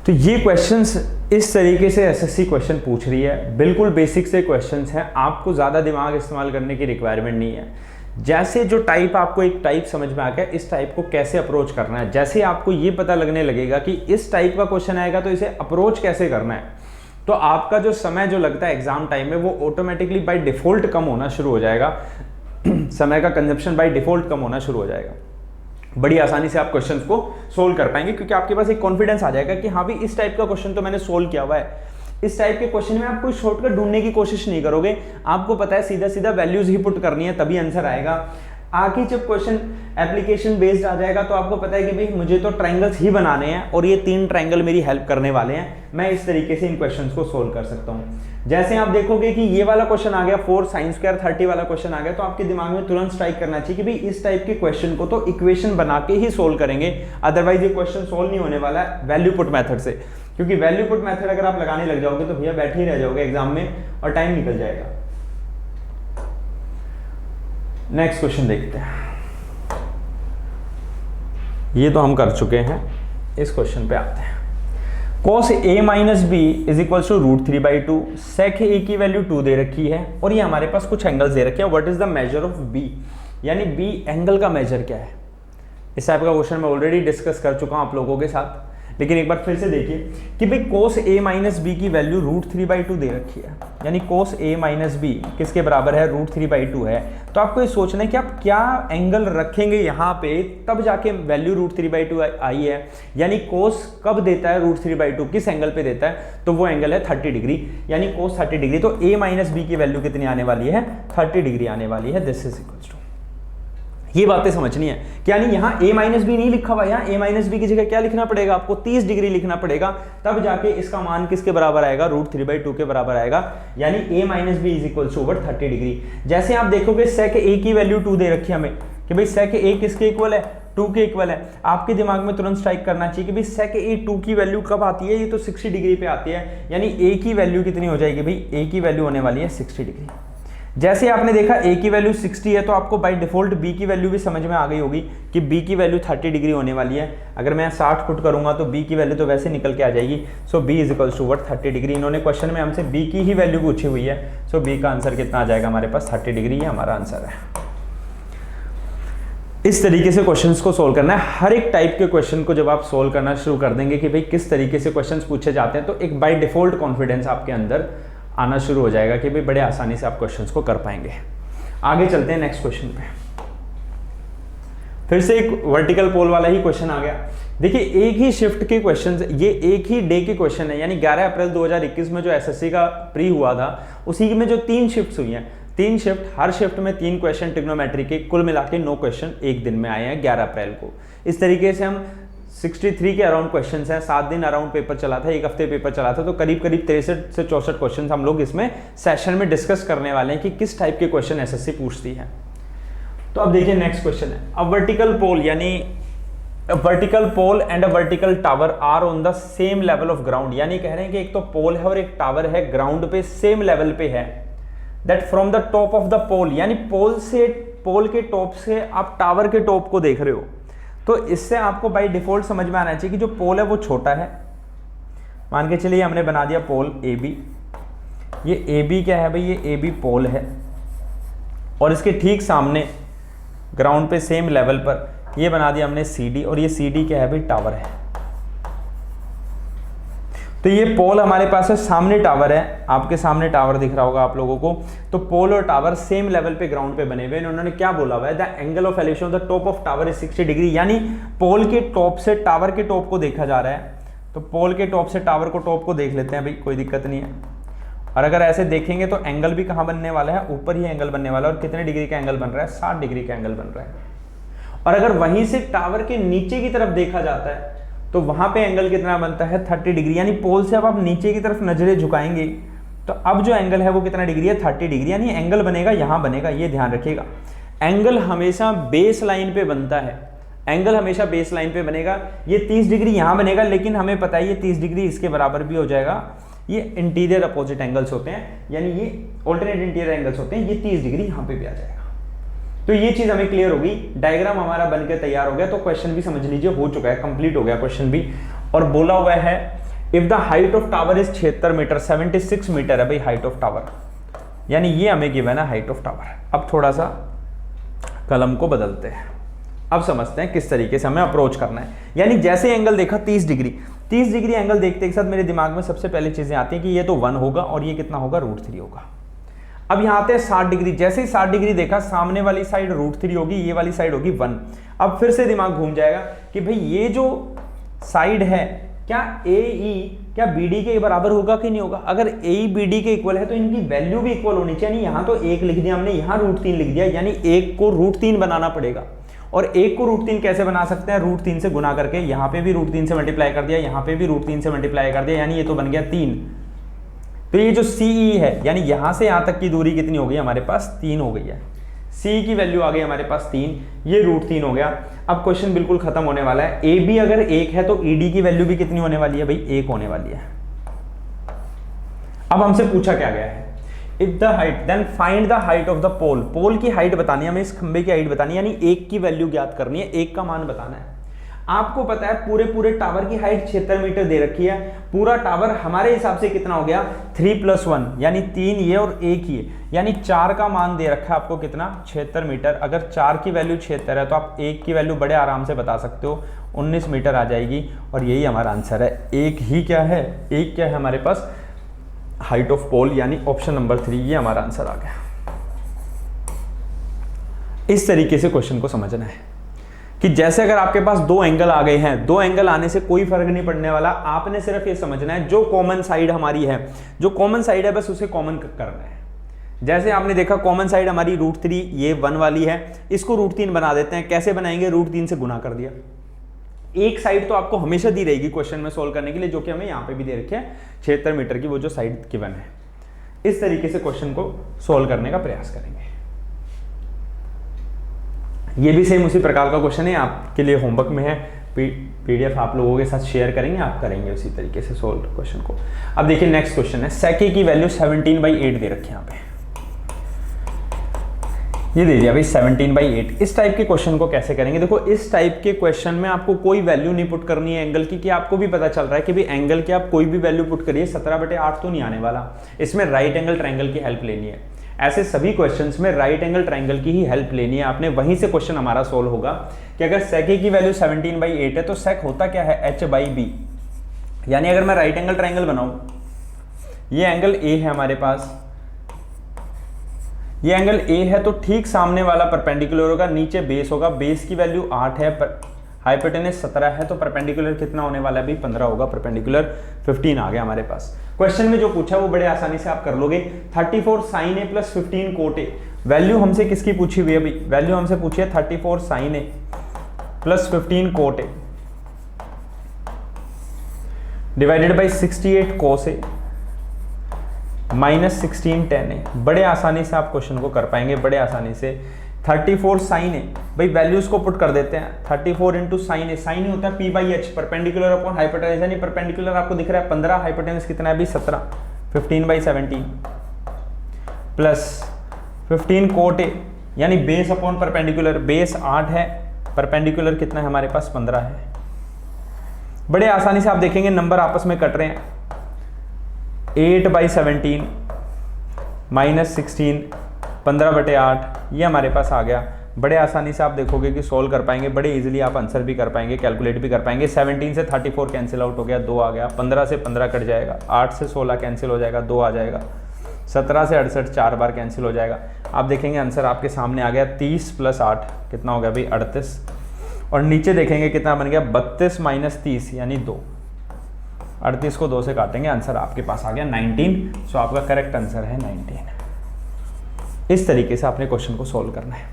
Speaker 1: तो ये क्वेश्चंस इस तरीके से एसएससी क्वेश्चन पूछ रही है। बिल्कुल बेसिक से क्वेश्चंस हैं, आपको ज़्यादा दिमाग इस्तेमाल करने की रिक्वायरमेंट नहीं है। जैसे जो टाइप आपको एक टाइप समझ में आ गया, इस टाइप को कैसे अप्रोच करना है, जैसे आपको ये पता लगने लगेगा कि इस टाइप का क्वेश्चन आएगा तो इसे अप्रोच कैसे करना है, तो आपका जो समय जो लगता है एग्जाम टाइम में वो ऑटोमेटिकली बाय डिफॉल्ट कम होना शुरू हो जाएगा। समय का कंजप्शन बाय डिफॉल्ट कम होना शुरू हो जाएगा। बड़ी आसानी से आप क्वेश्चंस को सोल्व कर पाएंगे, क्योंकि आपके पास एक कॉन्फिडेंस आ जाएगा कि हाँ भी इस टाइप का क्वेश्चन तो मैंने सोल्व किया हुआ है। इस टाइप के क्वेश्चन में आप कोई शॉर्टकट ढूंढने की कोशिश नहीं करोगे, आपको पता है सीधा सीधा वैल्यूज ही पुट करनी है तभी आंसर आएगा। आगे जब क्वेश्चन एप्लीकेशन बेस्ड आ जाएगा तो आपको पता है कि भाई मुझे तो ट्रायंगल्स ही बनाने हैं और ये 3 ट्रायंगल मेरी हेल्प करने वाले हैं, मैं इस तरीके से इन क्वेश्चंस को सोल्व कर सकता हूँ। जैसे आप देखोगे कि ये वाला क्वेश्चन आ गया, 4 sin स्क्वायर 30 वाला क्वेश्चन आ गया, तो आपके दिमाग में तुरंत स्ट्राइक करना चाहिए कि भाई इस टाइप के क्वेश्चन को तो इक्वेशन बना के ही सोल्व करेंगे, अदरवाइज ये क्वेश्चन सोल्व नहीं होने वाला है वैल्यू पुट मेथड से। क्योंकि वैल्यू पुट मेथड अगर आप लगाने लग जाओगे तो भैया बैठे ही रह जाओगे एग्जाम में और टाइम निकल जाएगा। नेक्स्ट क्वेश्चन देखते हैं। ये तो हम कर चुके हैं, इस क्वेश्चन पे आते हैं। cos a - b = √3/2। sec a की वैल्यू 2 दे रखी है और ये हमारे पास कुछ एंगल्स दे रखे हैं। What is the measure of b, यानी b एंगल का मेजर क्या है। इस टाइप का क्वेश्चन मैं ऑलरेडी डिस्कस कर चुका हूं आप लोगों के साथ, लेकिन एक बार फिर से देखिए कि भाई cos a - b की वैल्यू √3/2 दे रखी है, यानी cos a - b किसके बराबर है, √3/2 है। तो आपको ये सोचना है कि आप क्या एंगल रखेंगे यहाँ पे, तब जाके वैल्यू √3/2 आई है। यानी cos कब देता है √3/2, किस एंगल पे देता है, तो वो एंगल है 30 डिग्री, यानी cos 30 डिग्री। तो a - b की वैल्यू कितनी आने वाली है, 30 डिग्री आने वाली है। दिस इज इक्वल्स टू, ये बातें समझनी है कि यानी यहाँ a - b नहीं लिखा हुआ, यहाँ a - b की जगह क्या लिखना पड़ेगा आपको, 30 डिग्री लिखना पड़ेगा, तब जाके इसका मान किसके बराबर आएगा, √3/2 के बराबर आएगा। यानी a - b = 30 डिग्री। जैसे आप देखोगे sec a की वैल्यू 2 दे रखी है हमें कि भाई sec a किसके इक्वल है, 2 के इक्वल है। आपके दिमाग में तुरंत स्ट्राइक करना चाहिए कि भाई sec ए 2 की वैल्यू कब आती है, ये तो 60 डिग्री पे आती है, यानी ए की वैल्यू कितनी हो जाएगी भाई, ए की वैल्यू होने वाली है 60 डिग्री। जैसे आपने देखा ए की वैल्यू 60 है तो आपको बाय डिफॉल्ट बी की वैल्यू भी समझ में आ गई होगी कि बी की वैल्यू 30 डिग्री होने वाली है। अगर मैं 60 पुट करूंगा तो बी की वैल्यू तो वैसे निकल के आ जाएगी। So B is equals to what 30 degree. इन्होंने क्वेश्चन में हमसे बी की ही वैल्यू पूछी हुई है। सो बी का आंसर कितना आ जाएगा हमारे पास 30 डिग्री, ये हमारा आंसर है। इस तरीके से क्वेश्चंस को सोल्व करना है। हर एक टाइप के क्वेश्चन को जब आप सोल्व करना शुरू कर देंगे कि भाई किस तरीके से क्वेश्चंस पूछे जाते हैं, तो एक बाय डिफॉल्ट कॉन्फिडेंस आपके अंदर आना शुरू हो जाएगा कि भाई बड़े आसानी से आप क्वेश्चंस को कर पाएंगे। आगे चलते हैं नेक्स्ट क्वेश्चन पे। फिर से एक वर्टिकल पोल वाला ही क्वेश्चन आ गया। देखिए एक ही शिफ्ट के क्वेश्चन, ये एक ही डे के क्वेश्चन है, यानी 11 अप्रैल 2021 में जो एसएससी का प्री हुआ था उसी में जो 3 शिफ्ट्स हुई हैं, 3 शिफ्ट, हर शिफ्ट में 3 क्वेश्चन ट्रिग्नोमेट्री के, कुल मिला के 9 क्वेश्चन एक दिन में आए हैं 11 अप्रैल को। इस तरीके से हम 63 के अराउंड क्वेश्चंस हैं, 7 दिन अराउंड पेपर चला था, एक हफ्ते पेपर चला था, तो करीब करीब 63 से 64 क्वेश्चंस हम लोग इसमें सेशन में डिस्कस करने वाले हैं कि किस टाइप के क्वेश्चन एसएससी पूछती है। तो अब देखिए नेक्स्ट क्वेश्चन है, अ वर्टिकल पोल यानी vertical pole and a vertical tower are on the same level of ground, यानी कह रहे हैं कि एक तो पोल है और एक टावर है, ग्राउंड पे सेम लेवल पे है। That from the top of the pole, यानी पोल के टॉप से आप टावर के टॉप को देख रहे हो, तो इससे आपको बाय डिफॉल्ट समझ में आना चाहिए कि जो पोल है वो छोटा है। मान के चलिए हमने बना दिया पोल ए बी, ये ए बी क्या है भाई, ये ए बी पोल है, और इसके ठीक सामने ग्राउंड पे सेम लेवल पर ये बना दिया हमने सी डी, और ये सी डी क्या है भाई, टावर है। तो ये पोल हमारे पास है, सामने टावर है, आपके सामने टावर दिख रहा होगा आप लोगों को। तो पोल और टावर सेम लेवल पे ग्राउंड पे बने हुए हैं। उन्होंने क्या बोला हुआ है, the angle of elevation of the top of tower is 60 degree, यानी पोल के टॉप से टावर के टॉप को देखा जा रहा है। तो पोल के टॉप से टावर को टॉप को देख लेते हैं भाई, कोई दिक्कत नहीं है। और अगर ऐसे देखेंगे तो एंगल भी कहाँ बनने वाला है, ऊपर ही एंगल बनने वाला है। और कितने डिग्री का एंगल बन रहा है, 60 डिग्री का एंगल बन रहा है। और अगर वहीं से टावर के नीचे की तरफ देखा जाता है तो वहां पे एंगल कितना बनता है, 30 डिग्री, यानी पोल से अब आप नीचे की तरफ नजरें झुकाएंगे तो अब जो एंगल है वो कितना डिग्री है, 30 डिग्री, यानी एंगल बनेगा यहां बनेगा। ये ध्यान रखिएगा, एंगल हमेशा बेस लाइन पे बनता है, एंगल हमेशा बेस लाइन पे बनेगा। ये 30 डिग्री यहां बनेगा, लेकिन हमें पता है ये 30 डिग्री इसके बराबर भी हो जाएगा। ये इंटीरियर अपोजिट एंगल्स होते हैं, यानी ये ऑल्टरनेट इंटीरियर एंगल्स होते हैं। ये 30 डिग्री यहां पे भी आ जाएगा। तो ये चीज हमें क्लियर होगी, डायग्राम हमारा बनकर तैयार हो गया। तो क्वेश्चन भी समझ लीजिए हो चुका है, कंप्लीट हो गया क्वेश्चन भी। और बोला हुआ है if the height of tower is 76 metre, 76 metre है भाई हाइट ऑफ टावर, यानी ये हमें गिवन है हाइट ऑफ टावर। अब थोड़ा सा कलम को बदलते हैं, अब समझते हैं किस तरीके से हमें अप्रोच करना है। यानी जैसे एंगल देखा 30 डिग्री, 30 डिग्री एंगल देखते के साथ मेरे दिमाग में सबसे पहले चीजें आती हैं कि ये तो 1 होगा और ये कितना होगा, √3 होगा। अब यहाँ आते हैं 60 डिग्री, जैसे ही 60 डिग्री देखा सामने वाली साइड √3 होगी, ये वाली साइड होगी 1। अब फिर से दिमाग घूम जाएगा कि भाई ये जो साइड है क्या AE क्या BD के बराबर होगा कि नहीं होगा। अगर AE BD के इक्वल है तो इनकी वैल्यू भी इक्वल होनी चाहिए। यहाँ तो 1 लिख दिया हमने, यहाँ √3 लिख दिया, यानी 1 को √3 बनाना पड़ेगा। और 1 को √3 कैसे बना सकते हैं, √3 से गुना करके, यहाँ पे भी √3 से मल्टीप्लाई कर दिया, यहाँ पे भी √3 से मल्टीप्लाई कर दिया, यानी ये तो बन गया 3। तो ये जो CE है, यानी यहां से यहां तक की दूरी कितनी हो गई हमारे पास, 3 हो गई है। CE की वैल्यू आ गई हमारे पास 3, ये √3 हो गया। अब क्वेश्चन बिल्कुल खत्म होने वाला है। AB अगर 1 है तो ED की वैल्यू भी कितनी होने वाली है भाई, 1 होने वाली है। अब हमसे पूछा क्या गया है, if the height then find the height of the pole, pole की हाइट बतानी है हमें, इस खंबे की हाइट बतानी है, यानी 1 की वैल्यू ज्ञात करनी है, 1 का मान बताना है। आपको पता है पूरे टावर की हाइट 76 मीटर दे रखी है। पूरा टावर हमारे हिसाब से कितना हो गया, 3 + 1, यानी 3 ये और 1 ये, यानी 4 का मान दे रखा है आपको कितना, 76 मीटर। अगर 4 की वैल्यू 76 है तो आप 1 की वैल्यू बड़े आराम से बता सकते हो, 19 मीटर आ जाएगी। और यही हमारा आंसर है। 1 ही क्या है, 1 क्या है हमारे पास, हाइट ऑफ पोल, यानी ऑप्शन नंबर 3 ये हमारा आंसर आ गया। इस तरीके से क्वेश्चन को समझना है कि जैसे अगर आपके पास 2 एंगल आ गए हैं, 2 एंगल आने से कोई फर्क नहीं पड़ने वाला। आपने सिर्फ ये समझना है जो कॉमन साइड हमारी है, जो कॉमन साइड है बस उसे कॉमन करना है। जैसे आपने देखा कॉमन साइड हमारी √3 ये 1 वाली है, इसको √3 बना देते हैं। कैसे बनाएंगे, √3 से गुना कर दिया। एक साइड तो आपको हमेशा दी रहेगी क्वेश्चन में सोल्व करने के लिए, जो कि हमें यहाँ पे भी दे रखी है 76 मीटर की वो जो साइड गिवन है। इस तरीके से क्वेश्चन को सोल्व करने का प्रयास करेंगे। ये भी सेम उसी प्रकार का क्वेश्चन है, आपके लिए होमवर्क में है, पीडीएफ आप लोगों के साथ शेयर करेंगे, आप करेंगे उसी तरीके से सोल्व क्वेश्चन को। अब देखिए नेक्स्ट क्वेश्चन है, sec a की वैल्यू 17/8 दे रखी है यहाँ पे, ये दे दिया भाई 17/8। इस टाइप के क्वेश्चन को कैसे करेंगे? देखो इस टाइप के क्वेश्चन में आपको कोई वैल्यू नहीं पुट करनी है एंगल की, कि आपको भी पता चल रहा है कि भाई एंगल की आप कोई भी वैल्यू पुट करिए 17/8 तो नहीं आने वाला, इसमें राइट एंगल ट्रायंगल की हेल्प लेनी है। ऐसे सभी क्वेश्चंस में राइट एंगल ट्रायंगल की ही हेल्प लेनी है आपने, वहीं से क्वेश्चन हमारा सोल्व होगा कि अगर sec a की वैल्यू 17/8 है तो sec होता क्या है, h/b। यानी अगर मैं राइट एंगल ट्रायंगल बनाऊं, ये एंगल a है हमारे पास, ये एंगल a है, तो ठीक सामने वाला परपेंडिकुलर होगा, नीचे बेस होगा, बेस की वैल्यू 8 है, हाइपोटेनस 17 है, तो परपेंडिकुलर कितना होने वाला है भाई 15 होगा, परपेंडिकुलर 15 आ गया हमारे पास। क्वेश्चन में जो पूछा वो बड़े आसानी से आप कर लोगे। 34 sin a plus 15 cot a, value हमसे किसकी पूछी हुई है भाई, वैल्यू हमसे पूछी है 34 sin a plus 15 cot a divided by 68 cos a minus 16 tan a। बड़े आसानी से आप क्वेश्चन को कर पाएंगे, बड़े आसानी से। 34 sin a, भाई वैल्यूज को पुट कर देते हैं, 34 इंटू साइन ए, साइन होता है p/h, परपेंडिकुलर अपॉन हाइपोटेनस, यानी परपेंडिकुलर आपको दिख रहा है 15, हाइपोटेनस कितना है भाई 17, 15/17 प्लस 15 cot a, यानी बेस अपॉन परपेंडिकुलर, बेस 8 है, परपेंडिकुलर कितना है हमारे पास 15 है। बड़े आसानी से आप देखेंगे नंबर आपस में कट रहे हैं, 8/17 माइनस 16, 15/8, ये हमारे पास आ गया। बड़े आसानी से आप देखोगे कि सोल्व कर पाएंगे, बड़े इजीली आप आंसर भी कर पाएंगे, कैलकुलेट भी कर पाएंगे। 17 से 34 कैंसिल आउट हो गया, 2 आ गया, 15 से 15 कट जाएगा, 8 से 16 कैंसिल हो जाएगा, 2 आ जाएगा, 17 से 68 4 बार कैंसिल हो जाएगा। आप देखेंगे आंसर आपके सामने आ गया 30 + 8 कितना हो गया भाई 38, और नीचे देखेंगे कितना बन गया 32 - 30 यानी 2, 38 को 2 से काटेंगे, आंसर आपके पास आ गया 19। सो आपका करेक्ट आंसर है 19। इस तरीके से आपने क्वेश्चन को सोल्व करना है।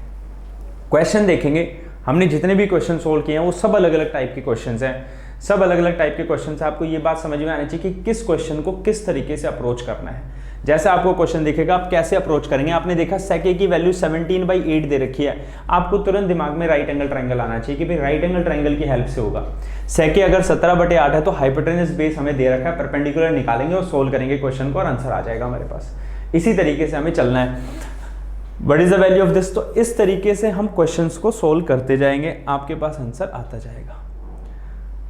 Speaker 1: क्वेश्चन देखेंगे, हमने जितने भी क्वेश्चन सोल्व किए हैं वो सब अलग अलग टाइप के क्वेश्चंस हैं, सब अलग अलग टाइप के क्वेश्चंस हैं। आपको ये बात समझ में आनी चाहिए कि किस क्वेश्चन को किस तरीके से अप्रोच करना है। जैसे आपको क्वेश्चन दिखेगा आप कैसे अप्रोच करेंगे। आपने देखा sec a की वैल्यू 17/8 दे रखी है, आपको तुरंत दिमाग में राइट एंगल ट्रायंगल आना चाहिए कि भाई राइट एंगल ट्रायंगल की हेल्प से होगा। sec a अगर 17/8 है तो हाइपोटेनस बेस हमें दे रखा है, परपेंडिकुलर निकालेंगे और सोल्व करेंगे क्वेश्चन को और आंसर आ जाएगा हमारे पास। इसी तरीके से हमें चलना है। What is the value of this, तो इस तरीके से हम क्वेश्चंस को सोल्व करते जाएंगे, आपके पास आंसर आता जाएगा।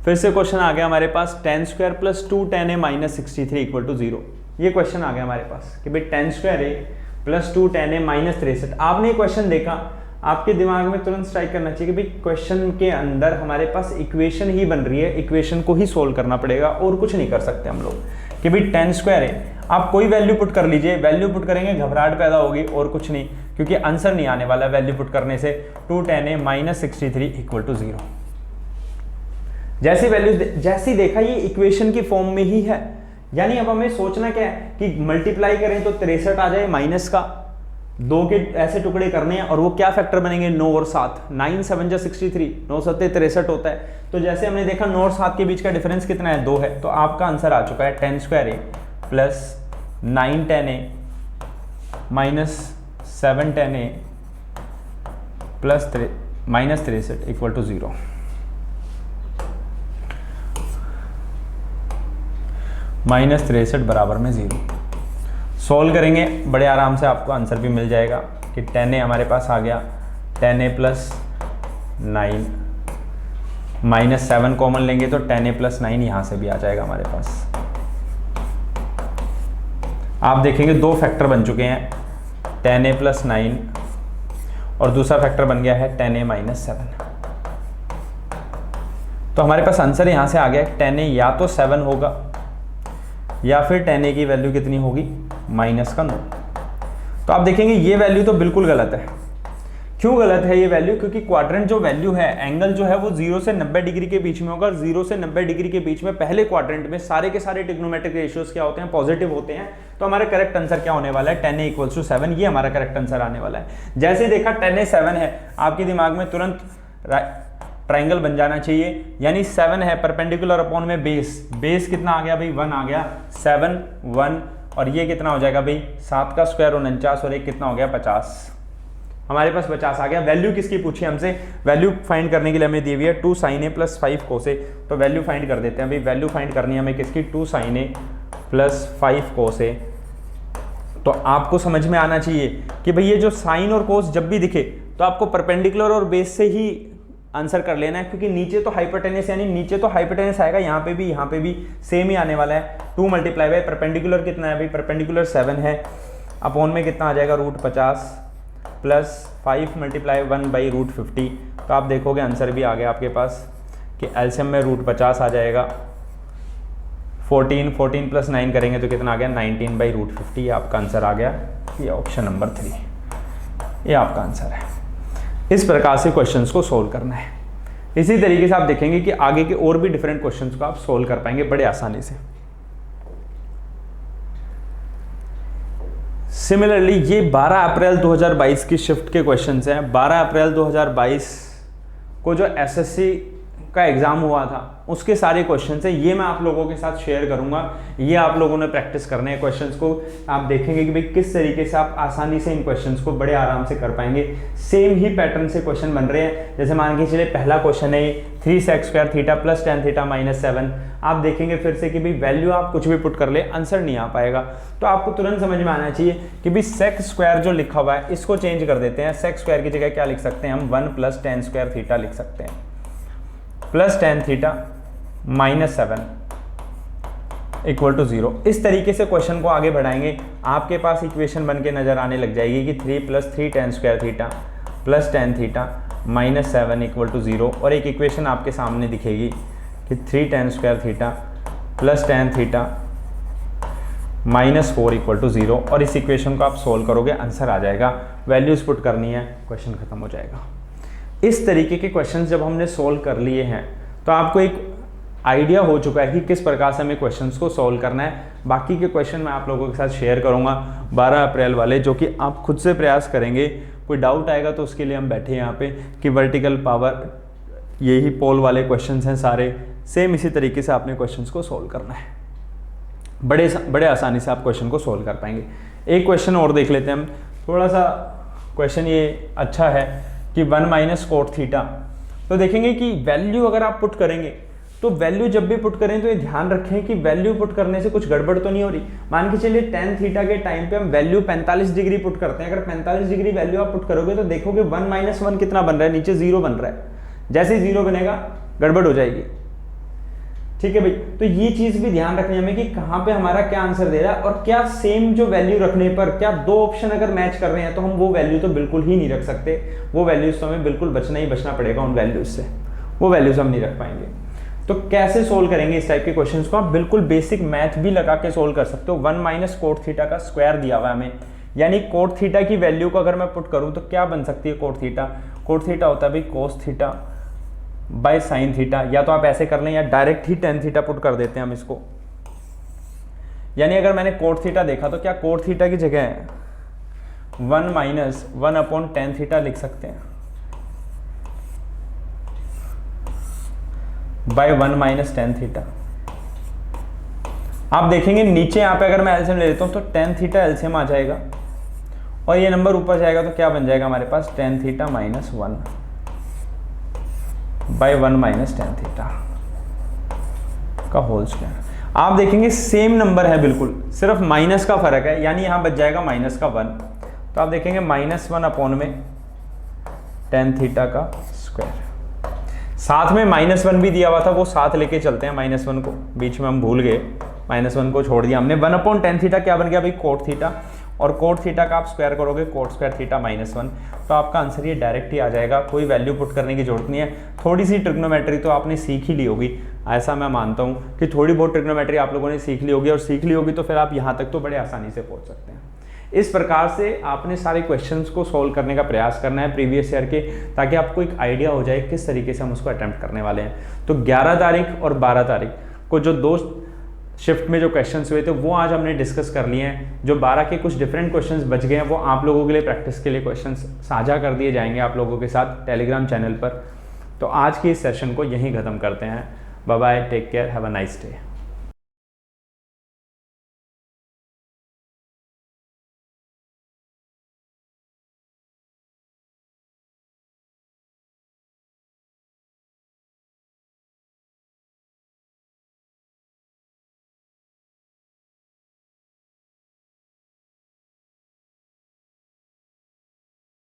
Speaker 1: फिर से क्वेश्चन आ गया हमारे पास, tan² + 2 tan a - 63 = 0। ये क्वेश्चन आ गया हमारे पास कि भाई tan² a + 2 tan a - 63। आपने ये क्वेश्चन देखा, आपके दिमाग में तुरंत स्ट्राइक करना चाहिए कि भाई क्वेश्चन के अंदर हमारे पास इक्वेशन ही बन रही है, इक्वेशन को ही सोल्व करना पड़ेगा और कुछ नहीं कर सकते हम लोग। कि भाई tan² a, आप कोई वैल्यू पुट कर लीजिए, वैल्यू पुट करेंगे घबराहट पैदा होगी और कुछ नहीं, क्योंकि आंसर नहीं आने वाला वैल्यू पुट करने से। 2 tan a - 63 = 0। जैसी वैल्यू जैसी देखा ये इक्वेशन की फॉर्म में ही है, यानी अब हमें सोचना क्या है कि मल्टीप्लाई करें तो 63 आ जाए, माइनस का 2 के ऐसे टुकड़े करने हैं और वो क्या फैक्टर बनेंगे 9 और 7, 9 7 जा 63, 9 7 63 होता है। तो जैसे हमने देखा 9 और 7 के बीच का डिफरेंस कितना है 2 है, तो आपका आंसर आ चुका है tan² a + 9 tan a - 7 tan a + -63 = 0। -63 बराबर में 0। सोल्व करेंगे बड़े आराम से, आपको आंसर भी मिल जाएगा कि tan a हमारे पास आ गया, tan a + 9 -7 कॉमन लेंगे तो tan a + 9 यहाँ से भी आ जाएगा हमारे पास। आप देखेंगे 2 फैक्टर बन चुके हैं, tan a + 9 और दूसरा फैक्टर बन गया है tan a - 7। तो हमारे पास आंसर यहाँ से आ गया, tan a या तो 7 होगा या फिर tan a की वैल्यू कितनी होगी -9। तो आप देखेंगे ये वैल्यू तो बिल्कुल गलत है। क्यों गलत है ये वैल्यू? क्योंकि क्वाड्रेंट जो वैल्यू है, एंगल जो है वो 0 से 90 डिग्री के बीच में होगा। 0 से 90 डिग्री के बीच में पहले क्वाड्रेंट में सारे के सारे ट्रिग्नोमेट्रिक रेशियोज क्या होते हैं, पॉजिटिव होते हैं। तो हमारा करेक्ट आंसर क्या होने वाला है, tan a = 7, ये हमारा करेक्ट आंसर आने वाला है। जैसे देखा tan a 7 है, आपके दिमाग में तुरंत ट्राइंगल बन जाना चाहिए, यानी 7 है, परपेंडिकुलर अपॉन में बेस, बेस कितना आ गया भाई 1 आ गया, 7 1, और ये कितना हो जाएगा भाई 7 का स्क्वायर 49 और एक कितना हो गया 50। हमारे पास 50 आ गया। वैल्यू किसकी पूछी हमसे, वैल्यू फाइंड करने के लिए हमें दी हुई है 2 sin a + 5 cos a, तो वैल्यू फाइंड कर देते हैं। अभी वैल्यू फाइंड करनी है हमें किसकी, 2 sin a + 5 cos a। तो आपको समझ में आना चाहिए कि भाई ये जो साइन और कोस जब भी दिखे तो आपको परपेंडिकुलर और बेस से ही आंसर कर लेना है, क्योंकि नीचे तो हाइपोटेनस यानी नीचे तो हाइपोटेनस आएगा, यहाँ पे भी सेम ही आने वाला है। 2 × परपेंडिकुलर कितना है भाई, परपेंडिकुलर 7 है, अपॉन में कितना आ जाएगा √50 + 5 × 1/√50। तो आप देखोगे आंसर भी आ गया आपके पास कि एलसीएम में √50 आ जाएगा, 14 + 9 करेंगे तो कितना आ गया 19/√50। ये आपका आंसर आ गया, ये ऑप्शन नंबर 3 ये आपका आंसर है। इस प्रकार से क्वेश्चंस को सोल्व करना है। इसी तरीके से आप देखेंगे कि आगे के और भी डिफरेंट क्वेश्चंस को आप सोल्व कर पाएंगे बड़े आसानी से। सिमिलरली ये 12 अप्रैल 2022 की शिफ्ट के क्वेश्चंस हैं। 12 अप्रैल 2022 को जो एसएससी का एग्जाम हुआ था उसके सारे क्वेश्चंस हैं, ये मैं आप लोगों के साथ शेयर करूंगा। ये आप लोगों ने प्रैक्टिस करने हैं क्वेश्चंस को। आप देखेंगे कि भाई किस तरीके से आप आसानी से इन क्वेश्चंस को बड़े आराम से कर पाएंगे। सेम ही पैटर्न से क्वेश्चन बन रहे हैं। जैसे मान के चलिए पहला क्वेश्चन है 3sec² θ + tan θ - 7। आप देखेंगे फिर से कि भाई वैल्यू आप कुछ भी पुट कर ले आंसर नहीं आ पाएगा, तो आपको तुरंत समझ में आना चाहिए कि भाई sec² जो लिखा हुआ है इसको चेंज कर देते हैं। sec² की जगह क्या लिख सकते हैं हम, 1 + tan² θ लिख सकते हैं, + tan θ - 7 = 0। इस तरीके से क्वेश्चन को आगे बढ़ाएंगे, आपके पास इक्वेशन बन के नजर आने लग जाएगी कि 3 + 3 tan² θ + tan θ - 7 = 0। और एक इक्वेशन आपके सामने दिखेगी कि 3 tan² θ + tan θ - 4 = 0। और इस इक्वेशन को आप सोल्व करोगे आंसर आ जाएगा। वैल्यूज पुट करनी है, क्वेश्चन खत्म हो जाएगा। इस तरीके के क्वेश्चंस जब हमने सोल्व कर लिए हैं तो आपको एक आइडिया हो चुका है कि किस प्रकार से हमें क्वेश्चंस को सोल्व करना है। बाकी के क्वेश्चन मैं आप लोगों के साथ शेयर करूंगा 12 अप्रैल वाले, जो कि आप खुद से प्रयास करेंगे। कोई डाउट आएगा तो उसके लिए हम बैठे हैं यहाँ पे कि वर्टिकल पावर, यही पोल वाले क्वेश्चंस हैं सारे। सेम इसी तरीके से आपने क्वेश्चंस को सोल्व करना है, बड़े आसानी से आप क्वेश्चन को सोल्व कर पाएंगे। एक क्वेश्चन और देख लेते हैं हम, थोड़ा सा क्वेश्चन ये अच्छा है कि 1 - cot θ। तो देखेंगे कि वैल्यू अगर आप पुट करेंगे तो वैल्यू जब भी पुट करें तो ये ध्यान रखें कि वैल्यू पुट करने से कुछ गड़बड़ तो नहीं हो रही। मान के चलिए tan θ के टाइम पे हम वैल्यू 45 डिग्री पुट करते हैं। अगर 45 डिग्री वैल्यू आप पुट करोगे तो देखोगे 1 - 1 कितना बन रहा है, नीचे 0 बन रहा है। जैसे ही 0 बनेगा गड़बड़ हो जाएगी, ठीक है भाई। तो ये चीज भी ध्यान रखनी है हमें कि कहाँ पे हमारा क्या आंसर दे रहा है, और क्या सेम जो वैल्यू रखने पर क्या 2 ऑप्शन अगर मैच कर रहे हैं तो हम वो वैल्यू तो बिल्कुल ही नहीं रख सकते। वो वैल्यूज तो हमें बिल्कुल बचना पड़ेगा उन वैल्यूज से, वो वैल्यूज हम नहीं रख पाएंगे। तो कैसे सोल्व करेंगे इस टाइप के क्वेश्चंस को, आप बिल्कुल बेसिक मैथ भी लगा के सोल्व कर सकते हो। 1 - cot θ का स्क्वायर दिया हुआ है हमें, यानी cot θ की वैल्यू को अगर मैं पुट करूं तो क्या बन सकती है cot θ। cot θ होता है भाई cos θ बाय sin θ। या तो आप ऐसे कर लें या डायरेक्ट ही tan θ पुट कर देते हैं हम इसको। यानी अगर मैंने cot θ देखा तो क्या cot θ की जगह 1 - 1/tan θ लिख सकते हैं, बाय 1 - tan θ। आप देखेंगे नीचे यहाँ पे अगर मैं एलसीएम ले लेता हूँ तो tan θ एलसीएम आ जाएगा, और ये नंबर ऊपर जाएगा तो क्या बन जाएगा हमारे पास tan θ - 1 बाय 1 - tan θ का होल स्क्वायर। आप देखेंगे सेम नंबर है बिल्कुल, सिर्फ माइनस का फर्क है, यानी यहाँ बच जाएगा -1 तो आप देखेंगे -1 में tan θ का स्क्वायर। साथ में -1 भी दिया हुआ था, वो साथ लेके चलते हैं। -1 को बीच में हम भूल गए, -1 को छोड़ दिया हमने। 1/tan θ क्या बन गया भाई cot θ, और cot θ का आप स्क्वायर करोगे cot² θ -1, तो आपका आंसर ये डायरेक्ट ही आ जाएगा। कोई वैल्यू पुट करने की जरूरत नहीं है। थोड़ी सी ट्रिग्नोमेट्री तो आपने सीख ही ली होगी, ऐसा मैं मानता हूँ कि थोड़ी बहुत ट्रिग्नोमेट्री आप लोगों ने सीख ली होगी, और सीख ली होगी तो फिर आप यहाँ तक तो बड़े आसानी से पहुँच सकते हैं। इस प्रकार से आपने सारे क्वेश्चंस को सोल्व करने का प्रयास करना है प्रीवियस ईयर के, ताकि आपको एक आइडिया हो जाए किस तरीके से हम उसको अटेम्प्ट करने वाले हैं। तो 11 तारीख और 12 तारीख को जो 2 शिफ्ट में जो क्वेश्चंस हुए थे वो आज हमने डिस्कस कर लिए हैं। जो 12 के कुछ डिफरेंट क्वेश्चंस बच गए हैं वो आप लोगों के लिए प्रैक्टिस के लिए क्वेश्चंस साझा कर दिए जाएंगे आप लोगों के साथ टेलीग्राम चैनल पर। तो आज के इस सेशन को यहीं ख़त्म करते हैं। Bye bye, take care, have a nice day.